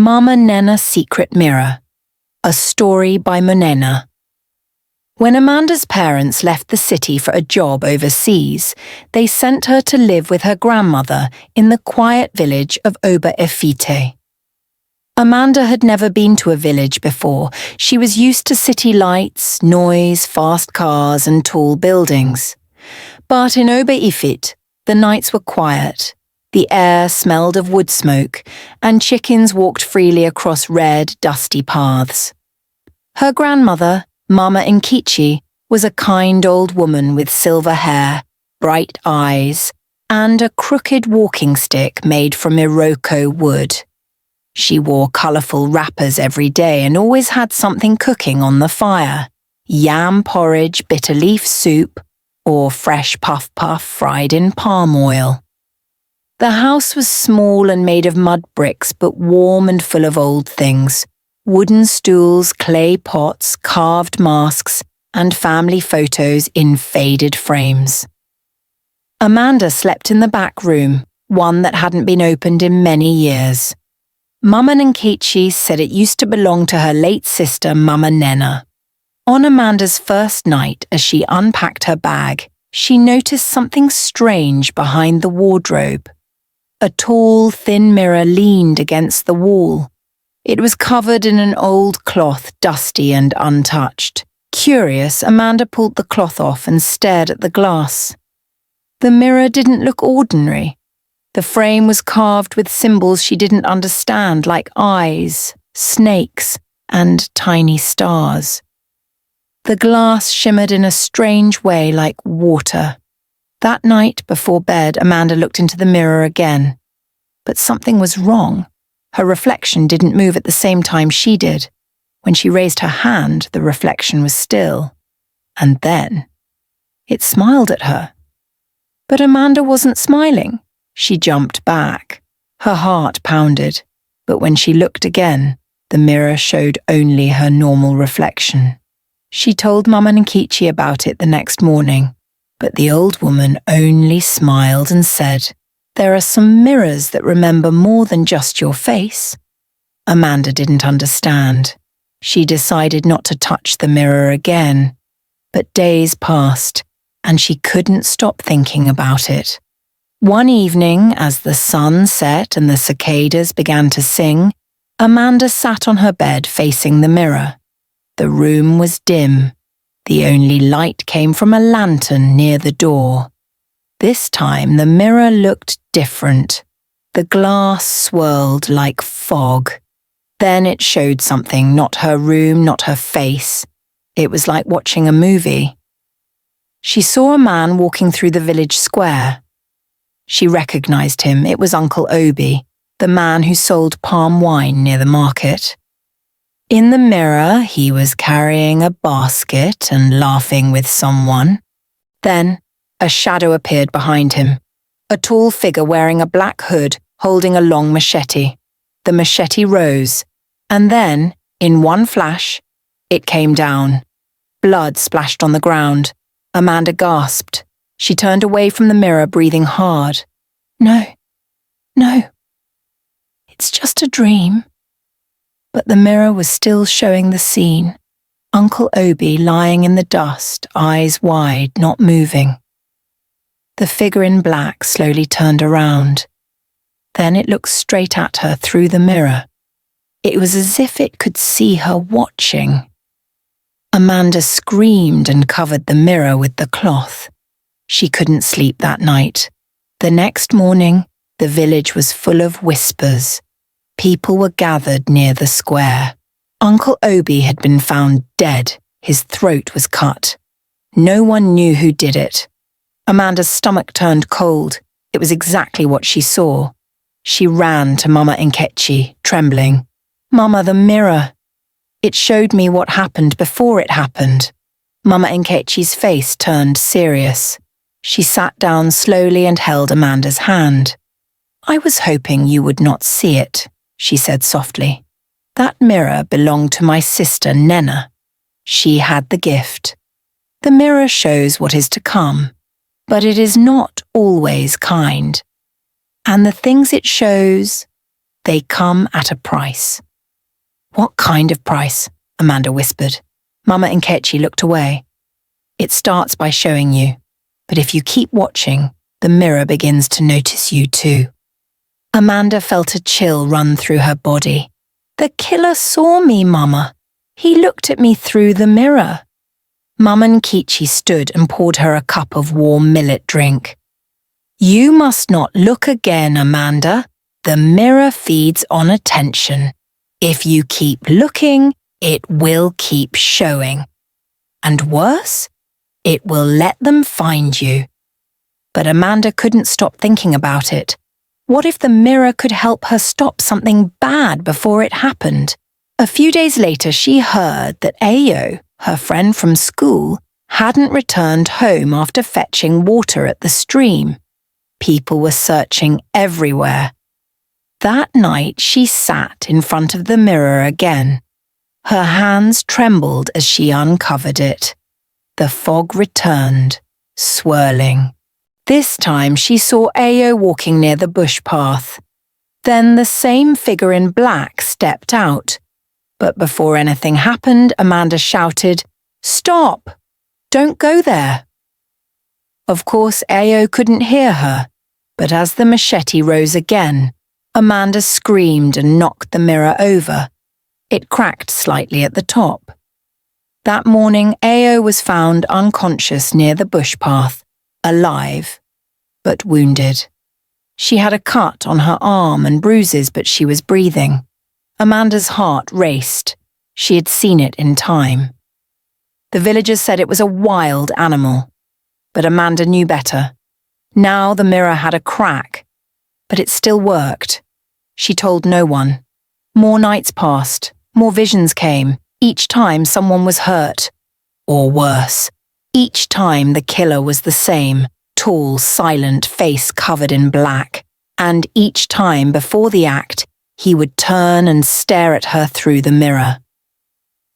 Mama Nnenna Secret Mirror, a story by Mama Nnenna. When Amanda's parents left the city for a job overseas, they sent her to live with her grandmother in the quiet village of Efite. Amanda had never been to a village before. She was used to city lights, noise, fast cars and tall buildings. But in Efite, the nights were quiet. The air smelled of wood smoke, and chickens walked freely across red, dusty paths. Her grandmother, Mama Nnenna, was a kind old woman with silver hair, bright eyes, and a crooked walking stick made from Iroko wood. She wore colourful wrappers every day and always had something cooking on the fire: yam porridge, bitter leaf soup, or fresh puff-puff fried in palm oil. The house was small and made of mud bricks, but warm and full of old things: wooden stools, clay pots, carved masks, and family photos in faded frames. Amanda slept in the back room, one that hadn't been opened in many years. Mama Nnenna said it used to belong to her late sister, Mama Nnenna. On Amanda's first night, as she unpacked her bag, she noticed something strange behind the wardrobe. A tall, thin mirror leaned against the wall. It was covered in an old cloth, dusty and untouched. Curious, Amanda pulled the cloth off and stared at the glass. The mirror didn't look ordinary. The frame was carved with symbols she didn't understand, like eyes, snakes, and tiny stars. The glass shimmered in a strange way, like water. That night, before bed, Amanda looked into the mirror again. But something was wrong. Her reflection didn't move at the same time she did. When she raised her hand, the reflection was still. And then it smiled at her. But Amanda wasn't smiling. She jumped back. Her heart pounded. But when she looked again, the mirror showed only her normal reflection. She told Mama Nnenna about it the next morning. But the old woman only smiled and said, "There are some mirrors that remember more than just your face." Amanda didn't understand. She decided not to touch the mirror again. But days passed, and she couldn't stop thinking about it. One evening, as the sun set and the cicadas began to sing, Amanda sat on her bed facing the mirror. The room was dim. The only light came from a lantern near the door. This time the mirror looked different. The glass swirled like fog. Then it showed something, not her room, not her face. It was like watching a movie. She saw a man walking through the village square. She recognized him. It was Uncle Obi, the man who sold palm wine near the market. In the mirror, he was carrying a basket and laughing with someone. Then, a shadow appeared behind him, a tall figure wearing a black hood, holding a long machete. The machete rose, and then, in one flash, it came down. Blood splashed on the ground. Amanda gasped. She turned away from the mirror, breathing hard. No, it's just a dream. But the mirror was still showing the scene. Uncle Obi lying in the dust, eyes wide, not moving. The figure in black slowly turned around. Then it looked straight at her through the mirror. It was as if it could see her watching. Amanda screamed and covered the mirror with the cloth. She couldn't sleep that night. The next morning, the village was full of whispers. People were gathered near the square. Uncle Obi had been found dead. His throat was cut. No one knew who did it. Amanda's stomach turned cold. It was exactly what she saw. She ran to Mama Nnenna, trembling. "Mama, the mirror. It showed me what happened before it happened." Mama Nnenna's face turned serious. She sat down slowly and held Amanda's hand. "I was hoping you would not see it," she said softly. "That mirror belonged to my sister Nnenna. She had the gift. The mirror shows what is to come, but it is not always kind. And the things it shows They come at a price. What kind of price? Amanda whispered. Mama Nnenna looked away. It starts by showing you, but if you keep watching, the mirror begins to notice you too. Amanda felt a chill run through her body. The killer saw me, Mama. He looked at me through the mirror. Mama Nnenna stood and poured her a cup of warm millet drink. You must not look again, Amanda. The mirror feeds on attention. If you keep looking, it will keep showing. And worse, it will let them find you. But Amanda couldn't stop thinking about it. What if the mirror could help her stop something bad before it happened? A few days later, she heard that Ayo, her friend from school, hadn't returned home after fetching water at the stream. People were searching everywhere. That night, she sat in front of the mirror again. Her hands trembled as she uncovered it. The fog returned, swirling. This time she saw Ayo walking near the bush path. Then the same figure in black stepped out. But before anything happened, Amanda shouted, "Stop! Don't go there!" Of course, Ayo couldn't hear her, but as the machete rose again, Amanda screamed and knocked the mirror over. It cracked slightly at the top. That morning, Ayo was found unconscious near the bush path, alive, but wounded. She had a cut on her arm and bruises, but she was breathing. Amanda's heart raced. She had seen it in time. The villagers said it was a wild animal, but Amanda knew better. Now the mirror had a crack, but it still worked. She told no one. More nights passed, more visions came. Each time someone was hurt. Or worse, each time the killer was the same, tall, silent, face covered in black. And each time before the act, he would turn and stare at her through the mirror.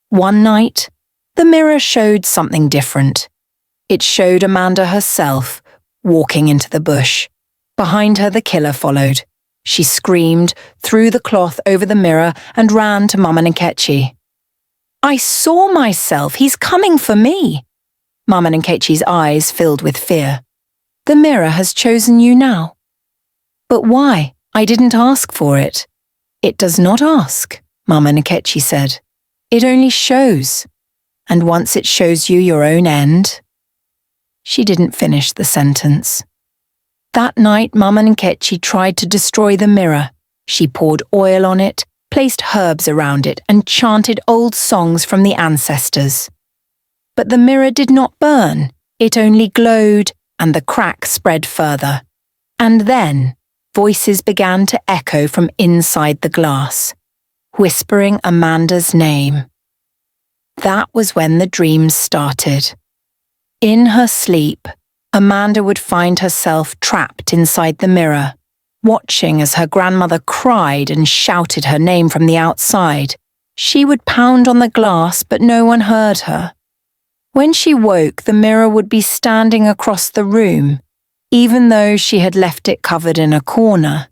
One night, the mirror showed something different. It showed Amanda herself, walking into the bush. Behind her, the killer followed. She screamed, threw the cloth over the mirror, and ran to Mama Nnenna. I saw myself. He's coming for me. Mama Nnenna's eyes filled with fear. The mirror has chosen you now. But why? I didn't ask for it. It does not ask, Mama Nnenna said. It only shows. And once it shows you your own end. She didn't finish the sentence. That night, Mama Nnenna tried to destroy the mirror. She poured oil on it, placed herbs around it, and chanted old songs from the ancestors. But the mirror did not burn. It only glowed, and the crack spread further. And then, voices began to echo from inside the glass, whispering Amanda's name. That was when the dreams started. In her sleep, Amanda would find herself trapped inside the mirror, watching as her grandmother cried and shouted her name from the outside. She would pound on the glass, but no one heard her. When she woke, the mirror would be standing across the room, even though she had left it covered in a corner.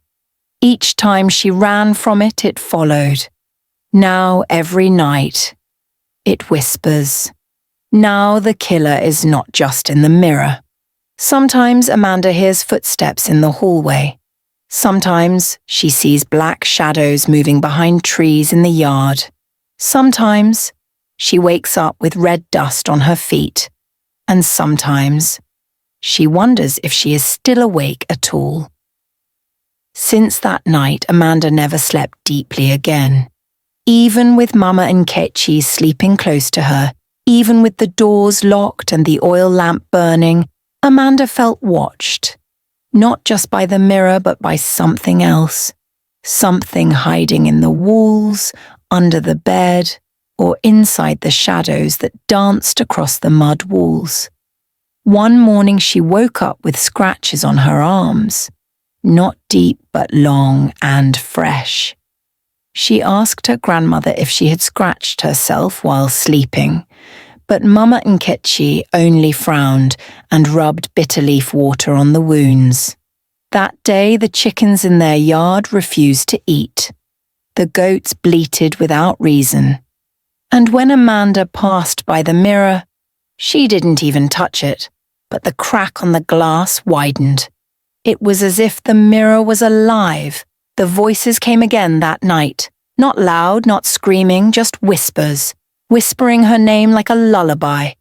Each time she ran from it, it followed. Now every night, it whispers. Now the killer is not just in the mirror. Sometimes Amanda hears footsteps in the hallway. Sometimes she sees black shadows moving behind trees in the yard. Sometimes she wakes up with red dust on her feet. And sometimes she wonders if she is still awake at all. Since that night, Amanda never slept deeply again. Even with Mama Nnenna sleeping close to her, even with the doors locked and the oil lamp burning, Amanda felt watched. Not just by the mirror, but by something else. Something hiding in the walls, under the bed, or inside the shadows that danced across the mud walls. One morning she woke up with scratches on her arms. Not deep, but long and fresh. She asked her grandmother if she had scratched herself while sleeping, but Mama Nnenna only frowned and rubbed bitter leaf water on the wounds. That day, the chickens in their yard refused to eat. The goats bleated without reason. And when Amanda passed by the mirror, she didn't even touch it, but the crack on the glass widened. It was as if the mirror was alive. The voices came again that night. Not loud, not screaming, just whispers, whispering her name like a lullaby.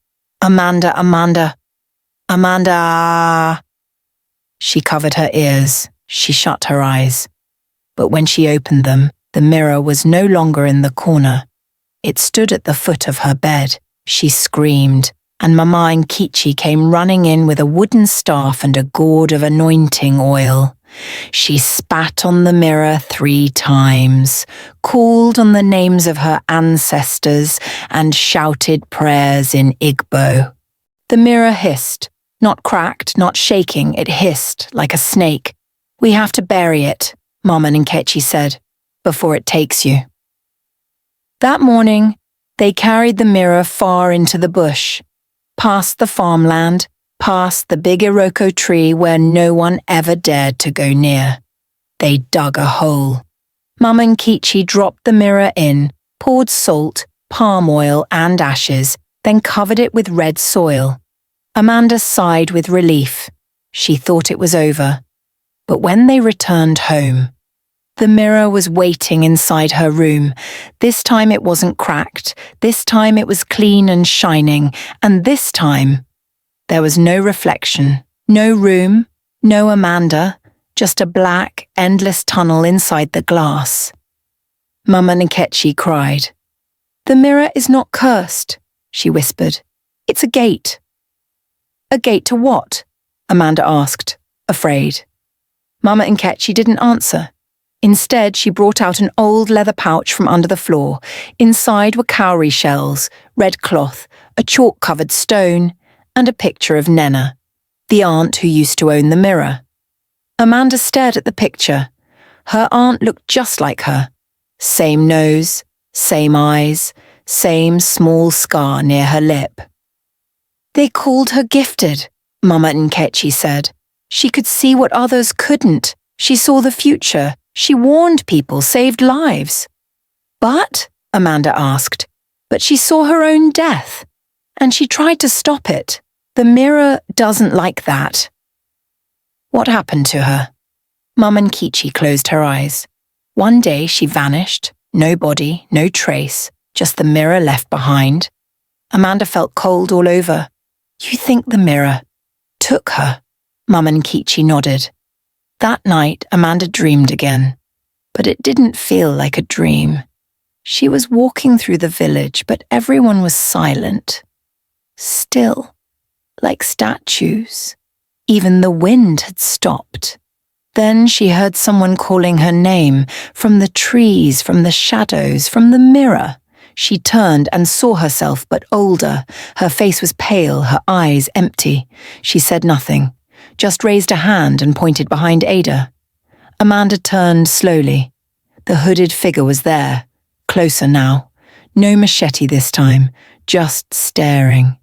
Amanda, Amanda, Amanda. She covered her ears. She shut her eyes. But when she opened them, the mirror was no longer in the corner. It stood at the foot of her bed. She screamed, and Mama Nnenna came running in with a wooden staff and a gourd of anointing oil. She spat on the mirror 3 times, called on the names of her ancestors, and shouted prayers in Igbo. The mirror hissed, not cracked, not shaking, it hissed like a snake. "We have to bury it," Mama Nnenna said, "before it takes you." That morning, they carried the mirror far into the bush, past the farmland, past the big Iroko tree where no one ever dared to go near. They dug a hole. Mama Nnenna dropped the mirror in, poured salt, palm oil and ashes, then covered it with red soil. Amanda sighed with relief. She thought it was over. But when they returned home, the mirror was waiting inside her room. This time it wasn't cracked. This time it was clean and shining. And this time, there was no reflection, no room, no Amanda, just a black, endless tunnel inside the glass. Mama Nnenna cried. "The mirror is not cursed," she whispered. "It's a gate." "A gate to what?" Amanda asked, afraid. Mama Nnenna didn't answer. Instead, she brought out an old leather pouch from under the floor. Inside were cowrie shells, red cloth, a chalk-covered stone, and a picture of Nnenna, the aunt who used to own the mirror. Amanda stared at the picture. Her aunt looked just like her. Same nose, same eyes, same small scar near her lip. "They called her gifted," Mama Nnenna said. "She could see what others couldn't. She saw the future. She warned people, saved lives." "But," Amanda asked, "but she saw her own death. And she tried to stop it. The mirror doesn't like that." "What happened to her?" Mama Nnenna closed her eyes. One day she vanished, no body, no trace, just the mirror left behind. Amanda felt cold all over. "You think the mirror took her?" Mama Nnenna nodded. That night, Amanda dreamed again. But it didn't feel like a dream. She was walking through the village, but everyone was silent. Still, like statues. Even the wind had stopped. Then she heard someone calling her name, from the trees, from the shadows, from the mirror. She turned and saw herself, but older. Her face was pale, her eyes empty. She said nothing, just raised a hand and pointed behind Ada. Amanda turned slowly. The hooded figure was there, closer now. No machete this time, just staring.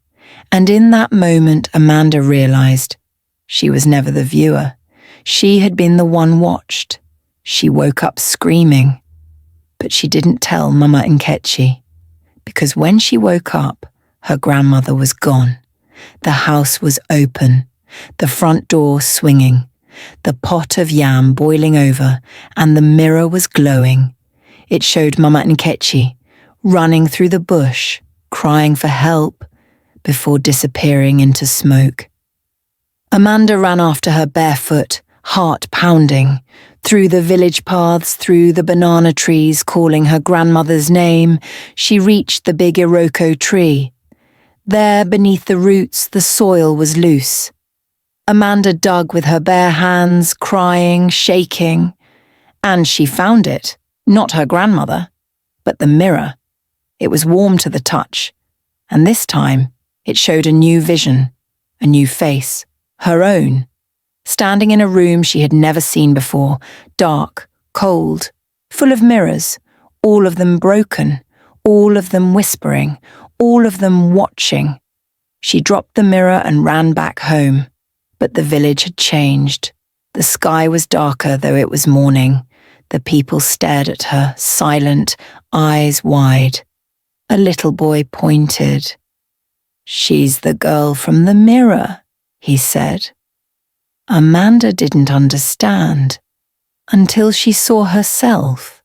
And in that moment, Amanda realized she was never the viewer. She had been the one watched. She woke up screaming. But she didn't tell Mama Nnenna, because when she woke up, her grandmother was gone. The house was open, the front door swinging, the pot of yam boiling over, and the mirror was glowing. It showed Mama Nnenna running through the bush, crying for help, before disappearing into smoke. Amanda ran after her barefoot, heart pounding, through the village paths, through the banana trees, calling her grandmother's name. She reached the big Iroko tree. There, beneath the roots, the soil was loose. Amanda dug with her bare hands, crying, shaking. And she found it, not her grandmother, but the mirror. It was warm to the touch, and this time it showed a new vision, a new face, her own. Standing in a room she had never seen before, dark, cold, full of mirrors, all of them broken, all of them whispering, all of them watching. She dropped the mirror and ran back home, but the village had changed. The sky was darker, though it was morning. The people stared at her, silent, eyes wide. A little boy pointed. "She's the girl from the mirror," he said. Amanda didn't understand until she saw herself,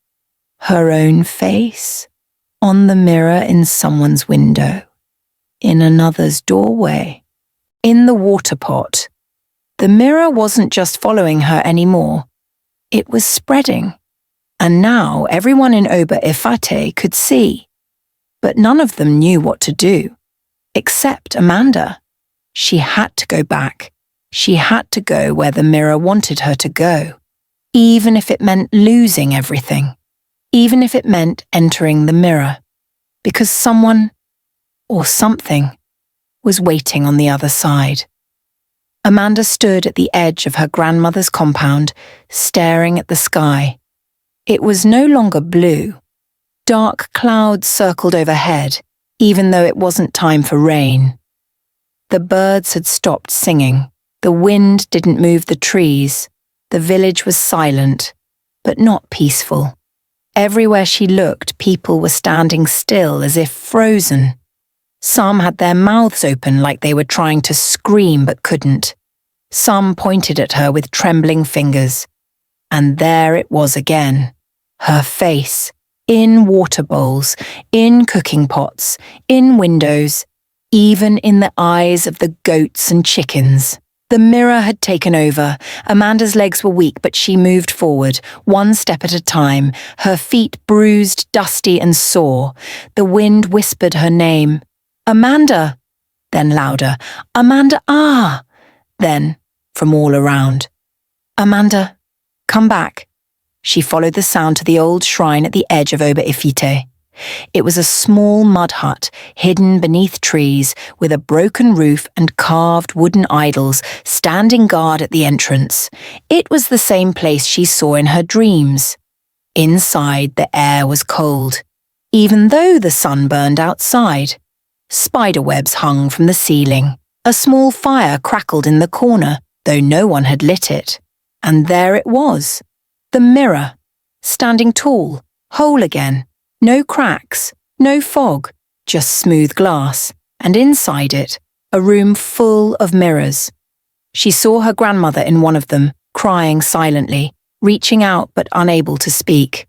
her own face, on the mirror in someone's window, in another's doorway, in the water pot. The mirror wasn't just following her anymore. It was spreading, and now everyone in Oba Ifate could see. But none of them knew what to do, except Amanda. She had to go back. She had to go where the mirror wanted her to go, even if it meant losing everything, even if it meant entering the mirror, because someone, or something, was waiting on the other side. Amanda stood at the edge of her grandmother's compound, staring at the sky. It was no longer blue. Dark clouds circled overhead, even though it wasn't time for rain. The birds had stopped singing. The wind didn't move the trees. The village was silent, but not peaceful. Everywhere she looked, people were standing still as if frozen. Some had their mouths open like they were trying to scream but couldn't. Some pointed at her with trembling fingers. And there it was again, her face, in water bowls, in cooking pots, in windows, even in the eyes of the goats and chickens. The mirror had taken over. Amanda's legs were weak, but she moved forward, one step at a time, her feet bruised, dusty and sore. The wind whispered her name. "Amanda!" Then louder, "Amanda, ah!" Then, from all around, "Amanda, come back." She followed the sound to the old shrine at the edge of Oba Ifite. It was a small mud hut, hidden beneath trees, with a broken roof and carved wooden idols standing guard at the entrance. It was the same place she saw in her dreams. Inside, the air was cold, even though the sun burned outside. Spiderwebs hung from the ceiling. A small fire crackled in the corner, though no one had lit it. And there it was, the mirror, standing tall, whole again. No cracks, no fog, just smooth glass, and inside it, a room full of mirrors. She saw her grandmother in one of them, crying silently, reaching out but unable to speak.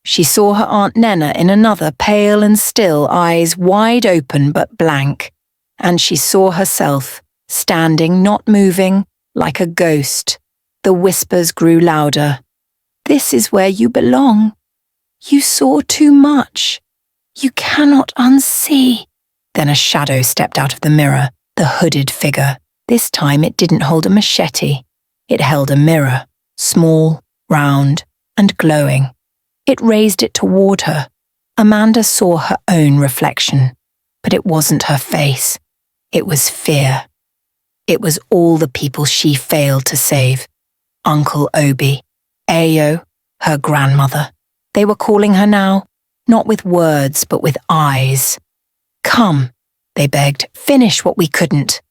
She saw her Aunt Nnenna in another, pale and still, eyes wide open but blank. And she saw herself, standing, not moving, like a ghost. The whispers grew louder. "This is where you belong. You saw too much. You cannot unsee." Then a shadow stepped out of the mirror, the hooded figure. This time it didn't hold a machete. It held a mirror, small, round, and glowing. It raised it toward her. Amanda saw her own reflection, but it wasn't her face. It was fear. It was all the people she failed to save. Uncle Obi, Ayo, her grandmother. They were calling her now, not with words, but with eyes. "Come," they begged, "finish what we couldn't."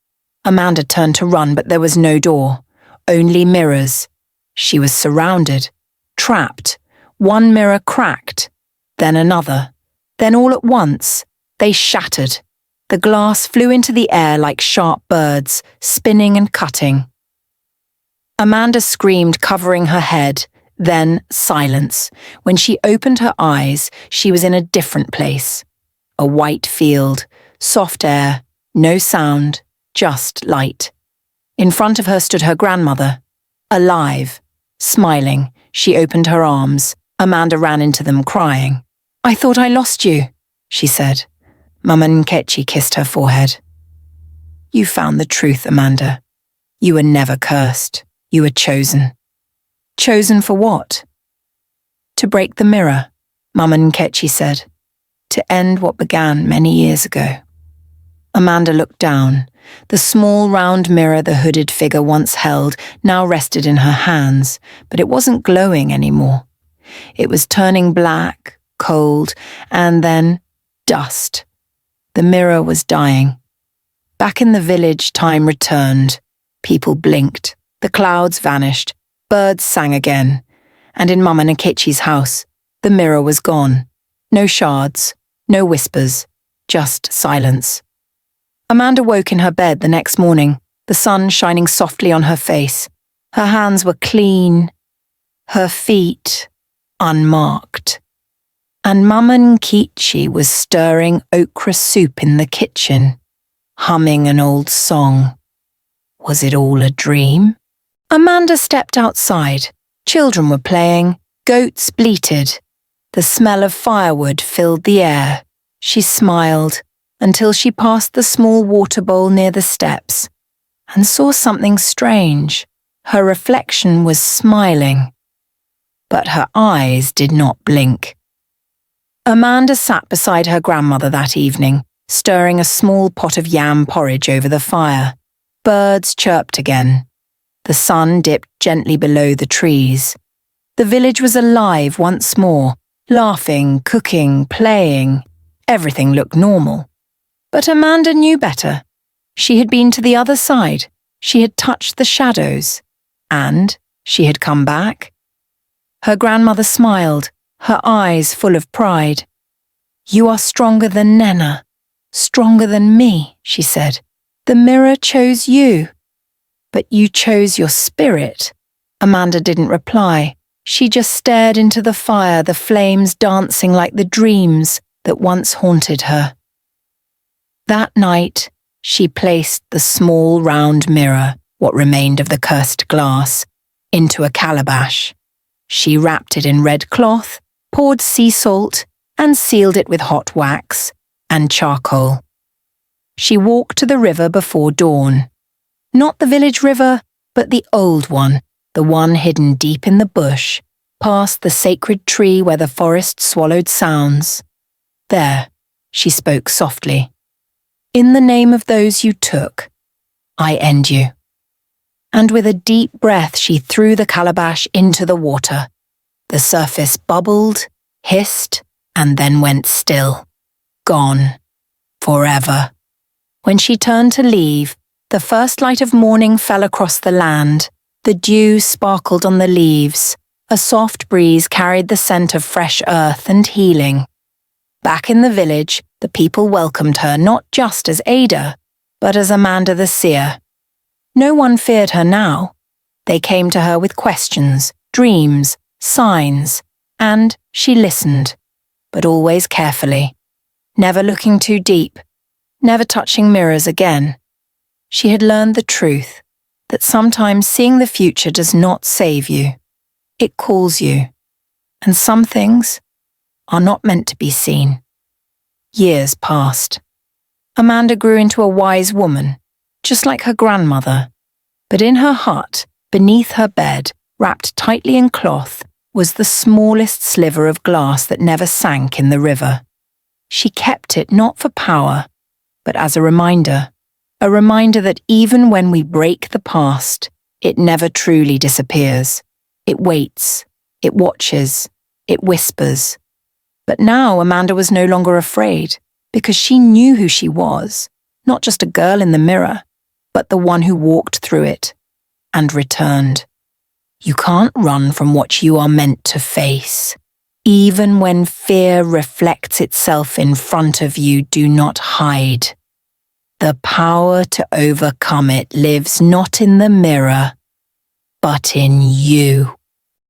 Amanda turned to run, but there was no door, only mirrors. She was surrounded, trapped. One mirror cracked, then another. Then all at once, they shattered. The glass flew into the air like sharp birds, spinning and cutting. Amanda screamed, covering her head. Then silence. When she opened her eyes, she was in a different place. A white field, soft air, no sound, just light. In front of her stood her grandmother, alive, smiling. She opened her arms. Amanda ran into them, crying. "I thought I lost you," she said. Mama Nnenna kissed her forehead. "You found the truth, Amanda. You were never cursed. You were chosen." "Chosen for what?" "To break the mirror," Mama Nnenna said. "To end what began many years ago." Amanda looked down. The small round mirror the hooded figure once held now rested in her hands, but it wasn't glowing anymore. It was turning black, cold, and then dust. The mirror was dying. Back in the village, time returned. People blinked. The clouds vanished. Birds sang again, and in Mama Nnenna's house, the mirror was gone. No shards, no whispers, just silence. Amanda woke in her bed the next morning, the sun shining softly on her face. Her hands were clean, her feet unmarked. And Mama Nnenna was stirring okra soup in the kitchen, humming an old song. Was it all a dream? Amanda stepped outside. Children were playing, goats bleated. The smell of firewood filled the air. She smiled until she passed the small water bowl near the steps and saw something strange. Her reflection was smiling, but her eyes did not blink. Amanda sat beside her grandmother that evening, stirring a small pot of yam porridge over the fire. Birds chirped again. The sun dipped gently below the trees. The village was alive once more, laughing, cooking, playing. Everything looked normal. But Amanda knew better. She had been to the other side. She had touched the shadows. And she had come back. Her grandmother smiled, her eyes full of pride. "You are stronger than Nnenna, stronger than me," she said. "The mirror chose you." "But you chose your spirit." Amanda didn't reply. She just stared into the fire, the flames dancing like the dreams that once haunted her. That night, she placed the small round mirror, what remained of the cursed glass, into a calabash. She wrapped it in red cloth, poured sea salt, and sealed it with hot wax and charcoal. She walked to the river before dawn. Not the village river, but the old one, the one hidden deep in the bush, past the sacred tree where the forest swallowed sounds. There, she spoke softly. "In the name of those you took, I end you." And with a deep breath she threw the calabash into the water. The surface bubbled, hissed, and then went still. Gone. Forever. When she turned to leave, the first light of morning fell across the land. The dew sparkled on the leaves. A soft breeze carried the scent of fresh earth and healing. Back in the village, the people welcomed her not just as Ada, but as Amanda the seer. No one feared her now. They came to her with questions, dreams, signs, and she listened, but always carefully, never looking too deep, never touching mirrors again. She had learned the truth, that sometimes seeing the future does not save you. It calls you, and some things are not meant to be seen. Years passed. Amanda grew into a wise woman, just like her grandmother. But in her hut, beneath her bed, wrapped tightly in cloth, was the smallest sliver of glass that never sank in the river. She kept it not for power, but as a reminder that even when we break the past, it never truly disappears. It waits, it watches, it whispers. But now Amanda was no longer afraid, because she knew who she was, not just a girl in the mirror, but the one who walked through it and returned. You can't run from what you are meant to face. Even when fear reflects itself in front of you, do not hide. The power to overcome it lives not in the mirror, but in you.